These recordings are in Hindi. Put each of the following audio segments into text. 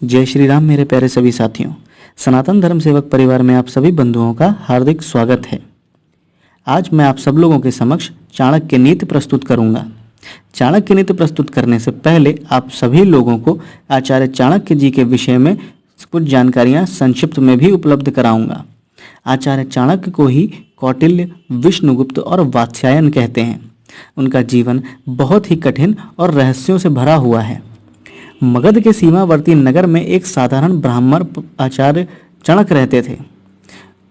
जय श्री राम मेरे प्यारे सभी साथियों। सनातन धर्म सेवक परिवार में आप सभी बंधुओं का हार्दिक स्वागत है। आज मैं आप सब लोगों के समक्ष चाणक्य नीति प्रस्तुत करूंगा। चाणक्य नीति प्रस्तुत करने से पहले आप सभी लोगों को आचार्य चाणक्य जी के विषय में कुछ जानकारियां संक्षिप्त में भी उपलब्ध कराऊंगा। आचार्य चाणक्य को ही कौटिल्य, विष्णुगुप्त और वात्स्यायन कहते हैं। उनका जीवन बहुत ही कठिन और रहस्यों से भरा हुआ है। मगध के सीमावर्ती नगर में एक साधारण ब्राह्मण आचार्य चणक रहते थे।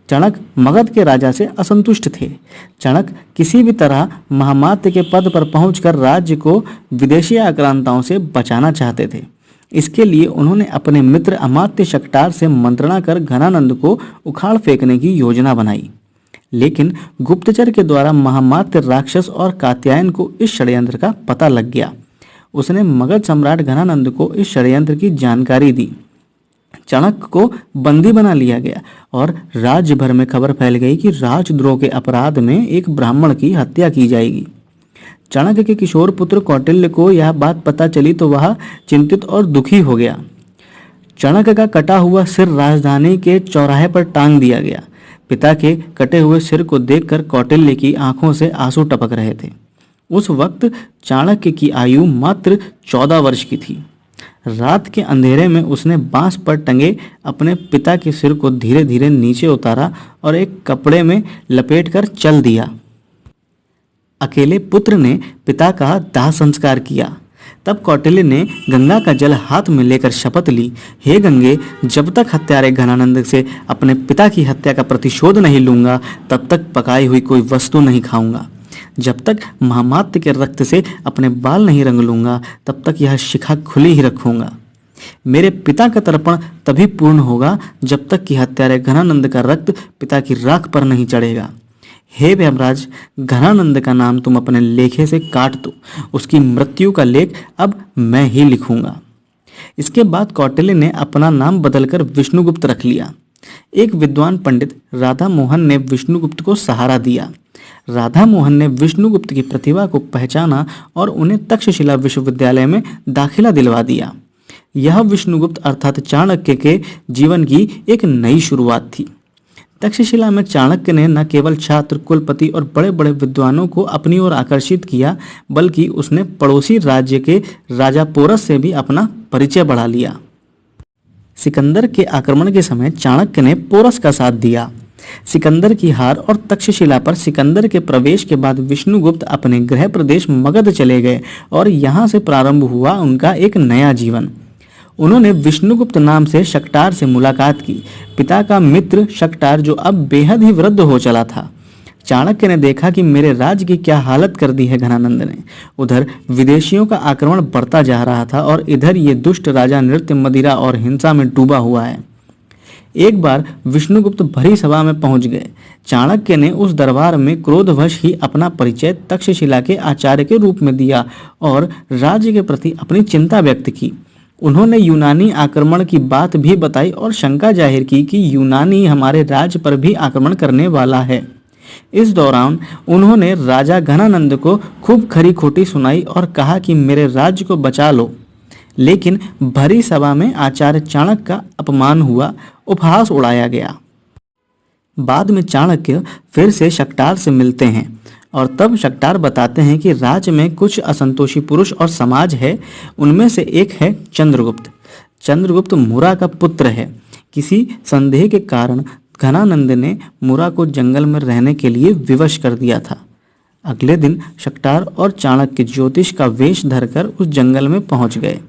चणक मगध के राजा से असंतुष्ट थे। चणक किसी भी तरह महामात्य के पद पर पहुंचकर राज्य को विदेशी आक्रांताओं से बचाना चाहते थे। इसके लिए उन्होंने अपने मित्र अमात्य शक्टार से मंत्रणा कर घनानंद को उखाड़ फेंकने की योजना बनाई। लेकिन गुप्तचर के द्वारा महामात्य राक्षस और कात्यायन को इस षड्यंत्र का पता लग गया। उसने मगध सम्राट घनानंद को इस षड्यंत्र की जानकारी दी। चाणक्य को बंदी बना लिया गया और राज्य भर में खबर फैल गई कि राजद्रोह के अपराध में एक ब्राह्मण की हत्या की जाएगी। चाणक्य के किशोर पुत्र कौटिल्य को यह बात पता चली तो वह चिंतित और दुखी हो गया। चाणक्य का कटा हुआ सिर राजधानी के चौराहे पर टांग दिया गया। पिता के कटे हुए सिर को देखकर कौटिल्य की आंखों से आंसू टपक रहे थे। उस वक्त चाणक्य की आयु मात्र 14 वर्ष की थी। रात के अंधेरे में उसने बांस पर टंगे अपने पिता के सिर को धीरे धीरे नीचे उतारा और एक कपड़े में लपेटकर चल दिया। अकेले पुत्र ने पिता का दाह संस्कार किया। तब कौटिल्य ने गंगा का जल हाथ में लेकर शपथ ली, हे गंगे, जब तक हत्यारे घनानंद से अपने पिता की हत्या का प्रतिशोध नहीं लूंगा तब तक पकाई हुई कोई वस्तु नहीं खाऊंगा। जब तक महामात्य के रक्त से अपने बाल नहीं रंग लूंगा तब तक यह शिखा खुली ही रखूंगा। मेरे पिता का तर्पण तभी पूर्ण होगा जब तक कि हत्यारे घनानंद का रक्त पिता की राख पर नहीं चढ़ेगा। हे यमराज, घनानंद का नाम तुम अपने लेखे से काट दो। उसकी मृत्यु का लेख अब मैं ही लिखूंगा। इसके बाद कौटिल्य ने अपना नाम बदलकर विष्णुगुप्त रख लिया। एक विद्वान पंडित राधा मोहन ने विष्णुगुप्त को सहारा दिया। राधा मोहन ने विष्णुगुप्त की प्रतिभा को पहचाना और उन्हें तक्षशिला विश्वविद्यालय में दाखिला दिलवा दिया। यह विष्णुगुप्त अर्थात चाणक्य के जीवन की एक नई शुरुआत थी। तक्षशिला में चाणक्य ने न केवल छात्र, कुलपति और बड़े बड़े विद्वानों को अपनी ओर आकर्षित किया, बल्कि उसने पड़ोसी राज्य के राजा पोरस से भी अपना परिचय बढ़ा लिया। सिकंदर के आक्रमण के समय चाणक्य ने पोरस का साथ दिया। सिकंदर की हार और तक्षशिला पर सिकंदर के प्रवेश के बाद विष्णुगुप्त अपने गृह प्रदेश मगध चले गए और यहाँ से प्रारंभ हुआ उनका एक नया जीवन। उन्होंने विष्णुगुप्त नाम से शक्टार से मुलाकात की। पिता का मित्र शक्टार, जो अब बेहद ही वृद्ध हो चला था। चाणक्य ने देखा कि मेरे राज्य की क्या हालत कर दी है घनानंद ने। उधर विदेशियों का आक्रमण बढ़ता जा रहा था और इधर ये दुष्ट राजा नृत्य, मदिरा और हिंसा में डूबा हुआ है। एक बार विष्णुगुप्त भरी सभा में पहुंच गए। चाणक्य ने उस दरबार में क्रोधवश ही अपना परिचय तक्षशिला के आचार्य के रूप में दिया और राज्य के प्रति अपनी चिंता व्यक्त की। उन्होंने यूनानी आक्रमण की बात भी बताई और शंका जाहिर की कि यूनानी हमारे राज्य पर भी आक्रमण करने वाला है। इस दौरान उन्होंने राजा घनानंद को खूब खरी खोटी सुनाई और कहा कि मेरे राज्य को बचा लो। लेकिन भरी सभा में आचार्य चाणक्य का अपमान हुआ, उपहास उड़ाया गया। बाद में चाणक्य फिर से शक्टार से मिलते हैं और तब शक्टार बताते हैं कि राज्य में कुछ असंतोषी पुरुष और समाज है। उनमें से एक है चंद्रगुप्त। चंद्रगुप्त मुरा का पुत्र है। किसी संदेह के कारण घनानंद ने मुरा को जंगल में रहने के लिए विवश कर दिया था। अगले दिन शक्टार और चाणक्य ज्योतिष का वेश धरकर उस जंगल में पहुंच गए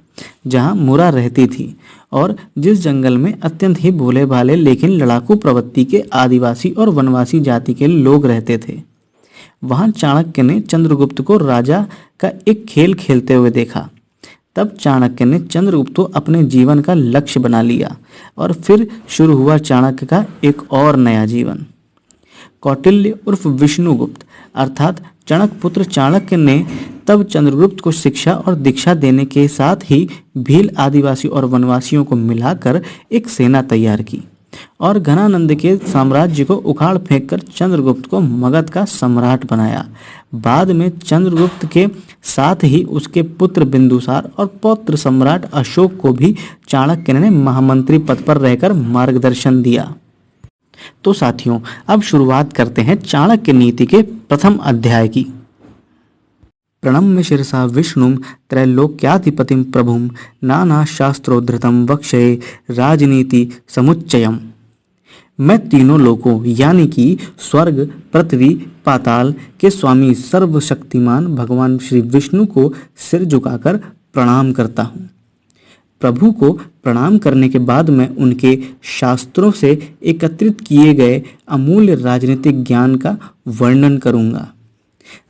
जहां मुरा रहती थी और जिस जंगल में अत्यंत ही भोले भाले लेकिन लड़ाकू प्रवृत्ति के आदिवासी और वनवासी जाति के लोग रहते थे। वहां चाणक्य ने चंद्रगुप्त को राजा का एक खेल खेलते हुए देखा। तब चाणक्य ने चंद्रगुप्त को अपने जीवन का लक्ष्य बना लिया और फिर शुरू हुआ चाणक्य का एक और नया जीवन। कौटिल्य उर्फ विष्णुगुप्त अर्थात चणक पुत्र चाणक्य ने तब चंद्रगुप्त को शिक्षा और दीक्षा देने के साथ ही भील आदिवासी और वनवासियों को मिलाकर एक सेना तैयार की। और घनानंद के साम्राज्य को उखाड़ फेंककर चंद्रगुप्त को मगध का सम्राट बनाया। बाद में चंद्रगुप्त के साथ ही उसके पुत्र बिंदुसार और पौत्र सम्राट अशोक को भी चाणक्य ने महामंत्री पद पर रहकर मार्गदर्शन दिया। तो साथियों, अब शुरुआत करते हैं चाणक्य नीति के प्रथम अध्याय की। प्रणम्य शिरसा विष्णुम त्रैलोक्याधिपतिम प्रभुम नाना शास्त्रोद्धृतम वक्षये राजनीति समुच्चयम। मैं तीनों लोकों यानी कि स्वर्ग, पृथ्वी, पाताल के स्वामी सर्वशक्तिमान भगवान श्री विष्णु को सिर झुकाकर प्रणाम करता हूँ। प्रभु को प्रणाम करने के बाद मैं उनके शास्त्रों से एकत्रित किए गए अमूल्य राजनीतिक ज्ञान का वर्णन करूंगा।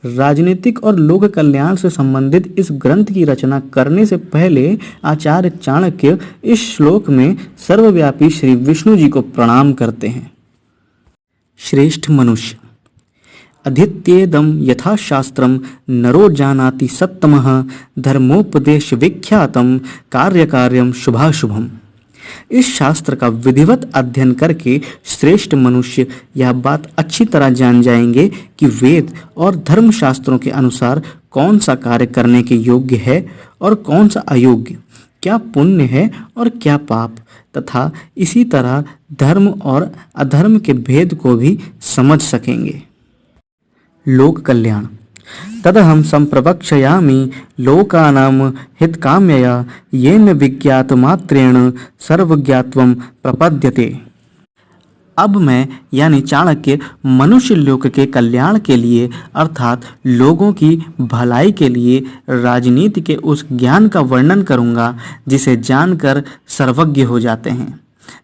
राजनीतिक और लोक कल्याण से संबंधित इस ग्रंथ की रचना करने से पहले आचार्य चाणक्य इस श्लोक में सर्वव्यापी श्री विष्णु जी को प्रणाम करते हैं। श्रेष्ठ मनुष्य, अधीत्येदं यथा शास्त्रम नरो जानाति सत्तमः धर्मोपदेश विख्यातम कार्यकार्यम शुभाशुभम। इस शास्त्र का विधिवत अध्ययन करके श्रेष्ठ मनुष्य यह बात अच्छी तरह जान जाएंगे कि वेद और धर्म शास्त्रों के अनुसार कौन सा कार्य करने के योग्य है और कौन सा अयोग्य, क्या पुण्य है और क्या पाप, तथा इसी तरह धर्म और अधर्म के भेद को भी समझ सकेंगे। लोक कल्याण, तदहं संप्रवक्ष्यामि लोकानां हितकाम्यया येन विज्ञातमात्रेण सर्वज्ञत्वं प्रपद्यते। अब मैं यानी चाणक्य मनुष्य लोक के कल्याण के लिए अर्थात लोगों की भलाई के लिए राजनीति के उस ज्ञान का वर्णन करूंगा जिसे जानकर सर्वज्ञ हो जाते हैं।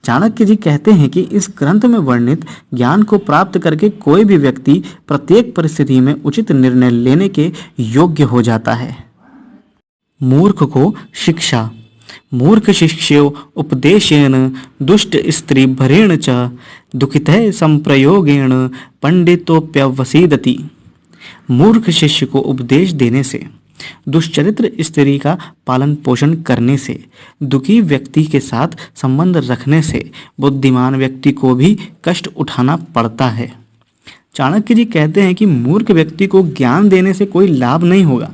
चाणक्य जी कहते हैं कि इस ग्रंथ में वर्णित ज्ञान को प्राप्त करके कोई भी व्यक्ति प्रत्येक परिस्थिति में उचित निर्णय लेने के योग्य हो जाता है। मूर्ख को शिक्षा, मूर्ख शिष्यो उपदेशेन दुष्ट स्त्री भरेण च दुखितः संप्रयोगेण पंडितोप्यवसीदति। मूर्ख शिष्य को उपदेश देने से, दुष्चरित्र स्त्री का पालन पोषण करने से, दुखी व्यक्ति के साथ संबंध रखने से बुद्धिमान व्यक्ति को भी कष्ट उठाना पड़ता है। चाणक्य जी कहते हैं कि मूर्ख व्यक्ति को ज्ञान देने से कोई लाभ नहीं होगा।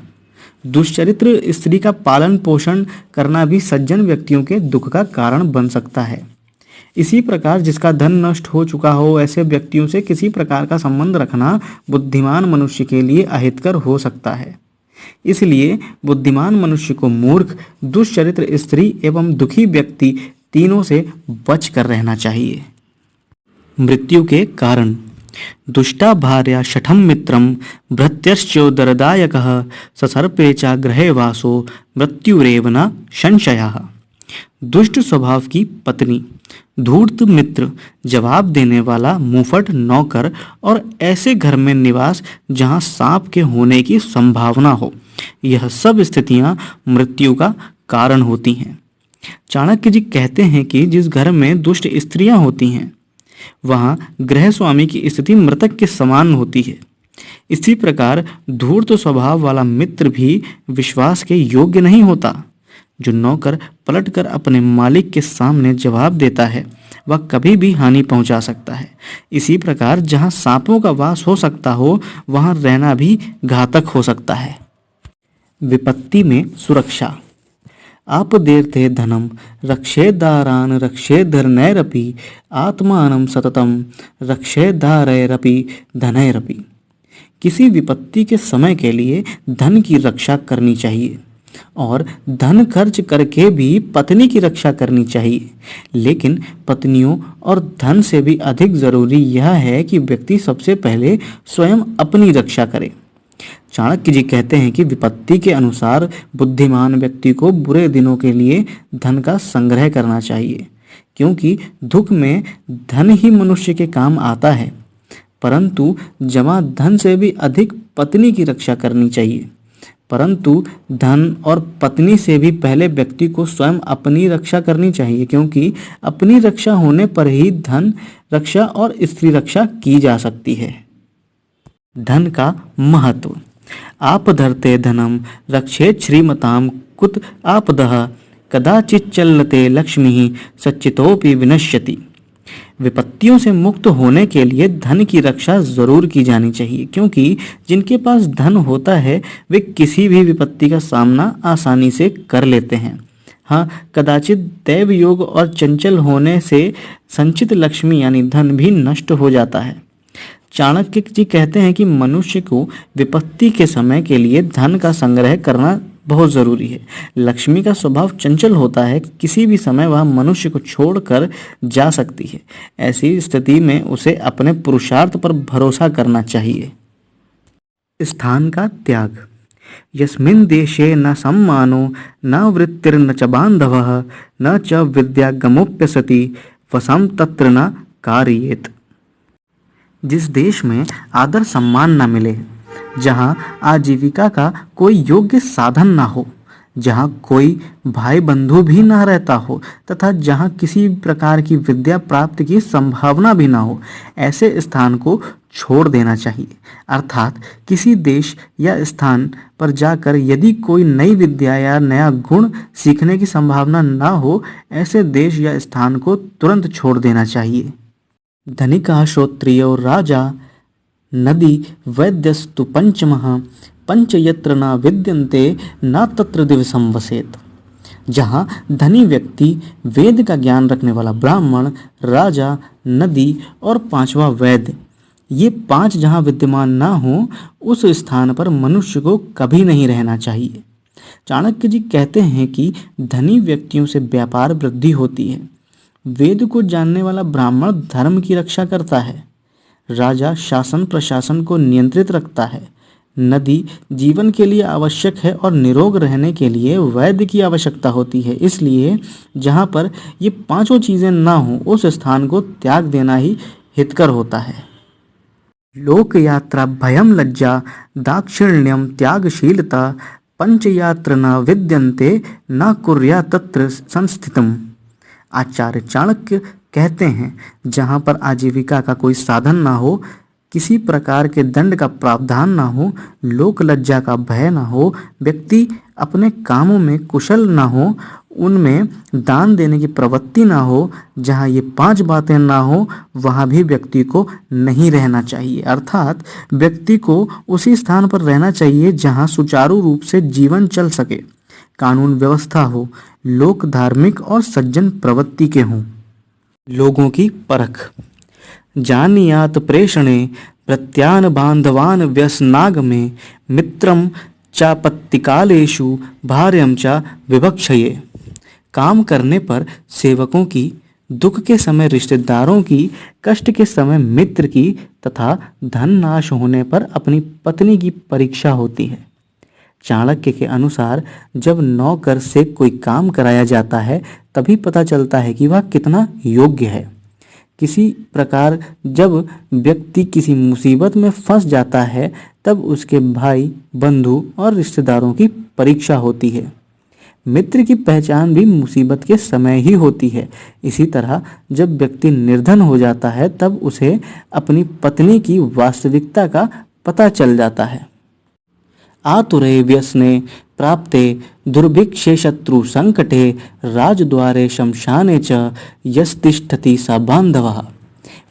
दुष्चरित्र स्त्री का पालन पोषण करना भी सज्जन व्यक्तियों के दुख का कारण बन सकता है। इसी प्रकार जिसका धन नष्ट हो चुका हो ऐसे व्यक्तियों से किसी प्रकार का संबंध रखना बुद्धिमान मनुष्य के लिए अहितकर हो सकता है। इसलिए बुद्धिमान मनुष्य को मूर्ख, दुष्चरित्र स्त्री एवं दुखी व्यक्ति तीनों से बच कर रहना चाहिए। मृत्यु के कारण, दुष्टा भार्या शठम मित्रम भृत्यश्चोदरदायकः ससर्पे च गृहे वासो मृत्युरेव न संशयः। दुष्ट स्वभाव की पत्नी, धूर्त मित्र, जवाब देने वाला मुंहफट नौकर और ऐसे घर में निवास जहां सांप के होने की संभावना हो, यह सब स्थितियां मृत्यु का कारण होती हैं। चाणक्य जी कहते हैं कि जिस घर में दुष्ट स्त्रियां होती हैं वहां गृह स्वामी की स्थिति मृतक के समान होती है। इसी प्रकार धूर्त स्वभाव वाला मित्र भी विश्वास के योग्य नहीं होता। जो नौकर पलटकर अपने मालिक के सामने जवाब देता है वह कभी भी हानि पहुंचा सकता है। इसी प्रकार जहां सांपों का वास हो सकता हो वहां रहना भी घातक हो सकता है। विपत्ति में सुरक्षा, आपदेर्थे धनम रक्षेदारान रक्षेधरनैरपि आत्मानं सततम रक्षेदारैरपि धनैरपि। किसी विपत्ति के समय के लिए धन की रक्षा करनी चाहिए और धन खर्च करके भी पत्नी की रक्षा करनी चाहिए। लेकिन पत्नियों और धन से भी अधिक जरूरी यह है कि व्यक्ति सबसे पहले स्वयं अपनी रक्षा करे। चाणक्य जी कहते हैं कि विपत्ति के अनुसार बुद्धिमान व्यक्ति को बुरे दिनों के लिए धन का संग्रह करना चाहिए, क्योंकि दुख में धन ही मनुष्य के काम आता है। परंतु जमा धन से भी अधिक पत्नी की रक्षा करनी चाहिए। परंतु धन और पत्नी से भी पहले व्यक्ति को स्वयं अपनी रक्षा करनी चाहिए, क्योंकि अपनी रक्षा होने पर ही धन रक्षा और स्त्री रक्षा की जा सकती है। धन का महत्व, आपधर्ते धनम रक्षेत श्रीमताम कुत आपदः कदाचित चलते लक्ष्मी सच्चितोपि विनश्यति। विपत्तियों से मुक्त होने के लिए धन की रक्षा जरूर की जानी चाहिए, क्योंकि जिनके पास धन होता है वे किसी भी विपत्ति का सामना आसानी से कर लेते हैं। हाँ, कदाचित दैव योग और चंचल होने से संचित लक्ष्मी यानी धन भी नष्ट हो जाता है। चाणक्य जी कहते हैं कि मनुष्य को विपत्ति के समय के लिए धन का संग्रह करना बहुत जरूरी है। लक्ष्मी का स्वभाव चंचल होता है, किसी भी समय वह मनुष्य को छोड़कर जा सकती है। ऐसी स्थिति में उसे अपने पुरुषार्थ पर भरोसा करना चाहिए। स्थान का त्याग। यस्मिन् देशे न सम्मानो न वृत्तिर्न च बान्धवः न च विद्यागमोप्यसति वसं तत्र न कारयेत्। जिस देश में आदर सम्मान न मिले, जहाँ आजीविका का कोई योग्य साधन ना हो, जहाँ कोई भाई बंधु भी ना रहता हो तथा जहाँ किसी प्रकार की विद्या प्राप्ति की संभावना भी ना हो, ऐसे स्थान को छोड़ देना चाहिए। अर्थात किसी देश या स्थान पर जाकर यदि कोई नई विद्या या नया गुण सीखने की संभावना ना हो, ऐसे देश या स्थान को तुरंत छोड़ देना चाहिए। धनिका श्रोत्रियो राजा नदी वैद्यस्तु पंचमः पंच यत्र न विद्यन्ते न तत्र दिवसं वसेत। जहाँ धनी व्यक्ति, वेद का ज्ञान रखने वाला ब्राह्मण, राजा, नदी और पांचवा वैद्य, ये पांच जहाँ विद्यमान ना हो, उस स्थान पर मनुष्य को कभी नहीं रहना चाहिए। चाणक्य जी कहते हैं कि धनी व्यक्तियों से व्यापार वृद्धि होती है। वेद को जानने वाला ब्राह्मण धर्म की रक्षा करता है। राजा शासन प्रशासन को नियंत्रित रखता है। नदी जीवन के लिए आवश्यक है और निरोग रहने के लिए वैद्य की आवश्यकता होती है। इसलिए जहाँ पर ये पांचों चीजें ना हो, उस स्थान को त्याग देना ही हितकर होता है। लोक यात्रा भयम लज्जा दाक्षिण्यम त्यागशीलता पंचयात्र न विद्यन्ते न कुर्या तत्र संस्थितम। आचार्य चाणक्य कहते हैं, जहाँ पर आजीविका का कोई साधन ना हो, किसी प्रकार के दंड का प्रावधान ना हो, लोक लज्जा का भय ना हो, व्यक्ति अपने कामों में कुशल ना हो, उनमें दान देने की प्रवृत्ति ना हो, जहाँ ये पांच बातें ना हो, वहाँ भी व्यक्ति को नहीं रहना चाहिए। अर्थात व्यक्ति को उसी स्थान पर रहना चाहिए जहाँ सुचारू रूप से जीवन चल सके, कानून व्यवस्था हो, लोक धार्मिक और सज्जन प्रवृत्ति के हों। लोगों की परख। जानियात प्रेषणे प्रत्यान बांधवान व्यसनागमे मित्रम चापत्तिकालेषु भार्यम च विवक्षये। काम करने पर सेवकों की, दुख के समय रिश्तेदारों की, कष्ट के समय मित्र की तथा धन नाश होने पर अपनी पत्नी की परीक्षा होती है। चाणक्य के अनुसार जब नौकर से कोई काम कराया जाता है तभी पता चलता है कि वह कितना योग्य है। किसी प्रकार जब व्यक्ति किसी मुसीबत में फंस जाता है तब उसके भाई, बंधु और रिश्तेदारों की परीक्षा होती है। मित्र की पहचान भी मुसीबत के समय ही होती है। इसी तरह जब व्यक्ति निर्धन हो जाता है तब उसे अपनी पत्नी की वास्तविकता का पता चल जाता है। आतुरे व्यसने प्राप्ते दुर्भिक्षे शत्रु संकटे राजद्वारे शमशाने च यस्तिष्ठति स बांधवः।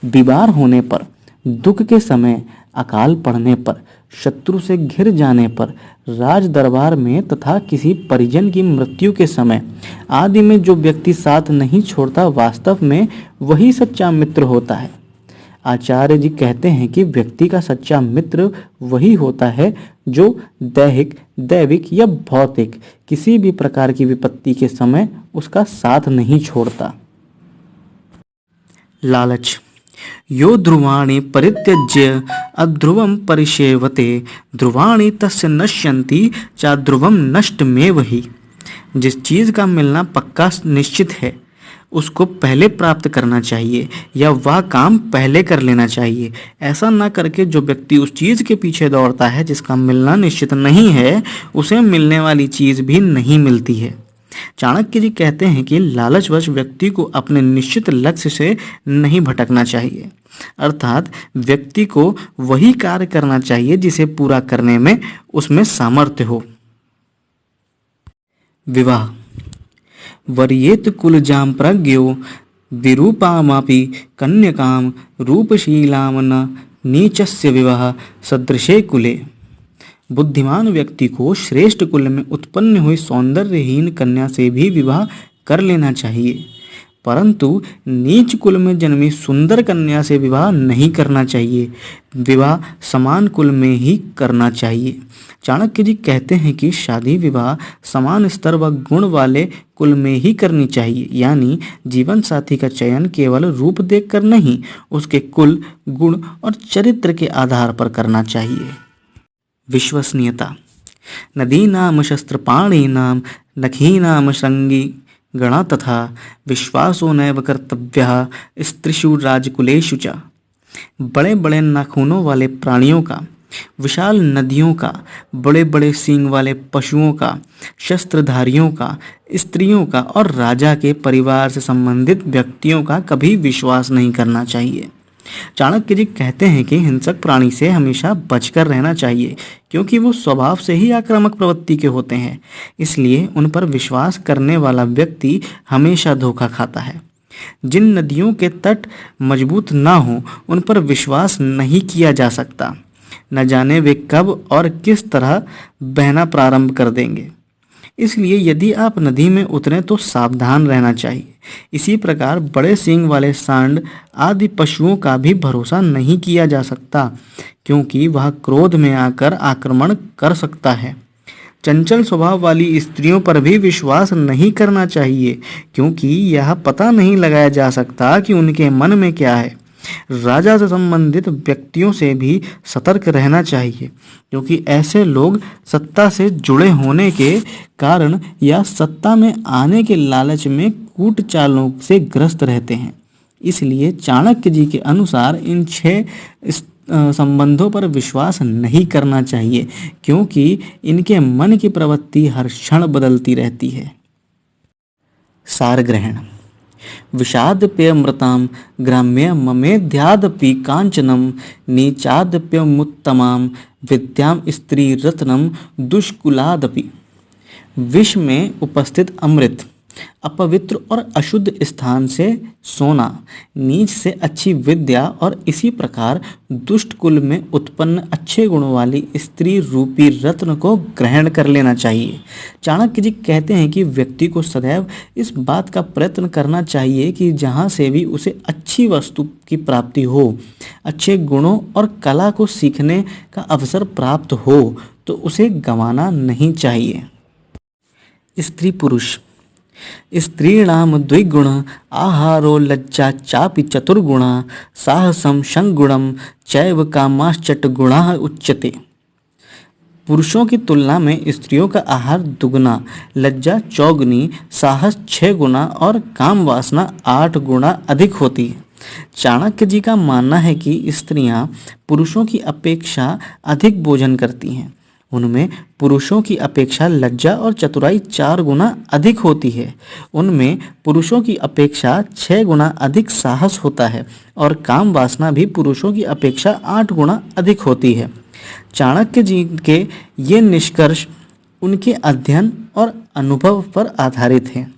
बीमार होने पर, दुख के समय, अकाल पड़ने पर, शत्रु से घिर जाने पर, राज दरबार में तथा किसी परिजन की मृत्यु के समय आदि में जो व्यक्ति साथ नहीं छोड़ता, वास्तव में वही सच्चा मित्र होता है। आचार्य जी कहते हैं कि व्यक्ति का सच्चा मित्र वही होता है जो दैहिक, दैविक या भौतिक किसी भी प्रकार की विपत्ति के समय उसका साथ नहीं छोड़ता। लालच। यो ध्रुवाणि परित्यज्य अध्रुवं परिसेवते ध्रुवाणि तस्य नश्यन्ति च ध्रुवं नष्टमेव हि। जिस चीज का मिलना पक्का निश्चित है उसको पहले प्राप्त करना चाहिए या वह काम पहले कर लेना चाहिए। ऐसा ना करके जो व्यक्ति उस चीज के पीछे दौड़ता है जिसका मिलना निश्चित नहीं है, उसे मिलने वाली चीज भी नहीं मिलती है। चाणक्य जी कहते हैं कि लालचवश व्यक्ति को अपने निश्चित लक्ष्य से नहीं भटकना चाहिए। अर्थात व्यक्ति को वही कार्य करना चाहिए जिसे पूरा करने में उसमें सामर्थ्य हो। विवाह। वर्येत कुलजाम प्रज्ञो विरूपामापि कन्यकाम रूपशीलाम न नीचस्य विवाह सदृशे कुले। बुद्धिमान व्यक्ति को श्रेष्ठ कुल में उत्पन्न हुई सौंदर्यहीन कन्या से भी विवाह कर लेना चाहिए, परंतु नीच कुल में जन्मी सुंदर कन्या से विवाह नहीं करना चाहिए। विवाह समान कुल में ही करना चाहिए। चाणक्य जी कहते हैं कि शादी विवाह समान स्तर व गुण वाले कुल में ही करनी चाहिए, यानी जीवन साथी का चयन केवल रूप देखकर नहीं, उसके कुल, गुण और चरित्र के आधार पर करना चाहिए। विश्वसनीयता। नदीनां शस्त्रपाणीनां नखीनां श्रृंगी गणा तथा विश्वासो नैव कर्तव्यः स्त्रीषु राजकुलेषु च। बड़े बड़े नाखूनों वाले प्राणियों का, विशाल नदियों का, बड़े बड़े सींग वाले पशुओं का, शस्त्रधारियों का, स्त्रियों का और राजा के परिवार से संबंधित व्यक्तियों का कभी विश्वास नहीं करना चाहिए। चाणक्य जी कहते हैं कि हिंसक प्राणी से हमेशा बचकर रहना चाहिए, क्योंकि वो स्वभाव से ही आक्रामक प्रवृत्ति के होते हैं। इसलिए उन पर विश्वास करने वाला व्यक्ति हमेशा धोखा खाता है। जिन नदियों के तट मजबूत ना हो, उन पर विश्वास नहीं किया जा सकता। न जाने वे कब और किस तरह बहना प्रारंभ कर देंगे। इसलिए यदि आप नदी में उतरें तो सावधान रहना चाहिए। इसी प्रकार बड़े सींग वाले सांड आदि पशुओं का भी भरोसा नहीं किया जा सकता, क्योंकि वह क्रोध में आकर आक्रमण कर सकता है। चंचल स्वभाव वाली स्त्रियों पर भी विश्वास नहीं करना चाहिए, क्योंकि यह पता नहीं लगाया जा सकता कि उनके मन में क्या है। राजा से संबंधित व्यक्तियों से भी सतर्क रहना चाहिए, क्योंकि ऐसे लोग सत्ता से जुड़े होने के कारण या सत्ता में आने के लालच में कूट चालों से ग्रस्त रहते हैं। इसलिए चाणक्य जी के अनुसार इन 6 संबंधों पर विश्वास नहीं करना चाहिए, क्योंकि इनके मन की प्रवृत्ति हर क्षण बदलती रहती है। सार ग्रहण। विषादप्यमृतां ग्राम्य ममेध्यादपि कांचनम नीचादप्यमुत्तमां विद्यां स्त्री रत्नम दुष्कुलादपि। विष में उपस्थित अमृत, अपवित्र और अशुद्ध स्थान से सोना, नीच से अच्छी विद्या और इसी प्रकार दुष्ट कुल में उत्पन्न अच्छे गुणों वाली स्त्री रूपी रत्न को ग्रहण कर लेना चाहिए। चाणक्य जी कहते हैं कि व्यक्ति को सदैव इस बात का प्रयत्न करना चाहिए कि जहाँ से भी उसे अच्छी वस्तु की प्राप्ति हो, अच्छे गुणों और कला को सीखने का अवसर प्राप्त हो, तो उसे गंवाना नहीं चाहिए। स्त्री पुरुष। स्त्रीणां द्विगुण आहारो लज्जा चापि चतुर्गुणा साहसं संगुणं चैव कामाश्चट गुणाः उच्यते। पुरुषों की तुलना में स्त्रियों का आहार दुगुना, लज्जा 4 गुनी, साहस 6 गुना और काम वासना 8 गुना अधिक होती है। चाणक्य जी का मानना है कि स्त्रियां पुरुषों की अपेक्षा अधिक भोजन करती हैं। उनमें पुरुषों की अपेक्षा लज्जा और चतुराई 4 गुना अधिक होती है। उनमें पुरुषों की अपेक्षा 6 गुना अधिक साहस होता है और काम वासना भी पुरुषों की अपेक्षा 8 गुना अधिक होती है। चाणक्य जी के ये निष्कर्ष उनके अध्ययन और अनुभव पर आधारित हैं।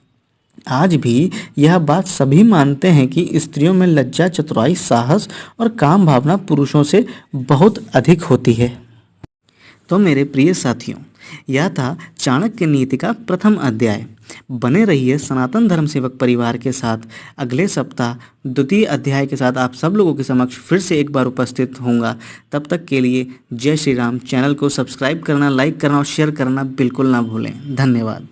आज भी यह बात सभी मानते हैं कि स्त्रियों में लज्जा, चतुराई, साहस और काम भावना पुरुषों से बहुत अधिक होती है। तो मेरे प्रिय साथियों, यह था चाणक्य नीति का प्रथम अध्याय। बने रहिए सनातन धर्म सेवक परिवार के साथ। अगले सप्ताह द्वितीय अध्याय के साथ आप सब लोगों के समक्ष फिर से एक बार उपस्थित होऊंगा। तब तक के लिए जय श्री राम। चैनल को सब्सक्राइब करना, लाइक करना और शेयर करना बिल्कुल ना भूलें। धन्यवाद।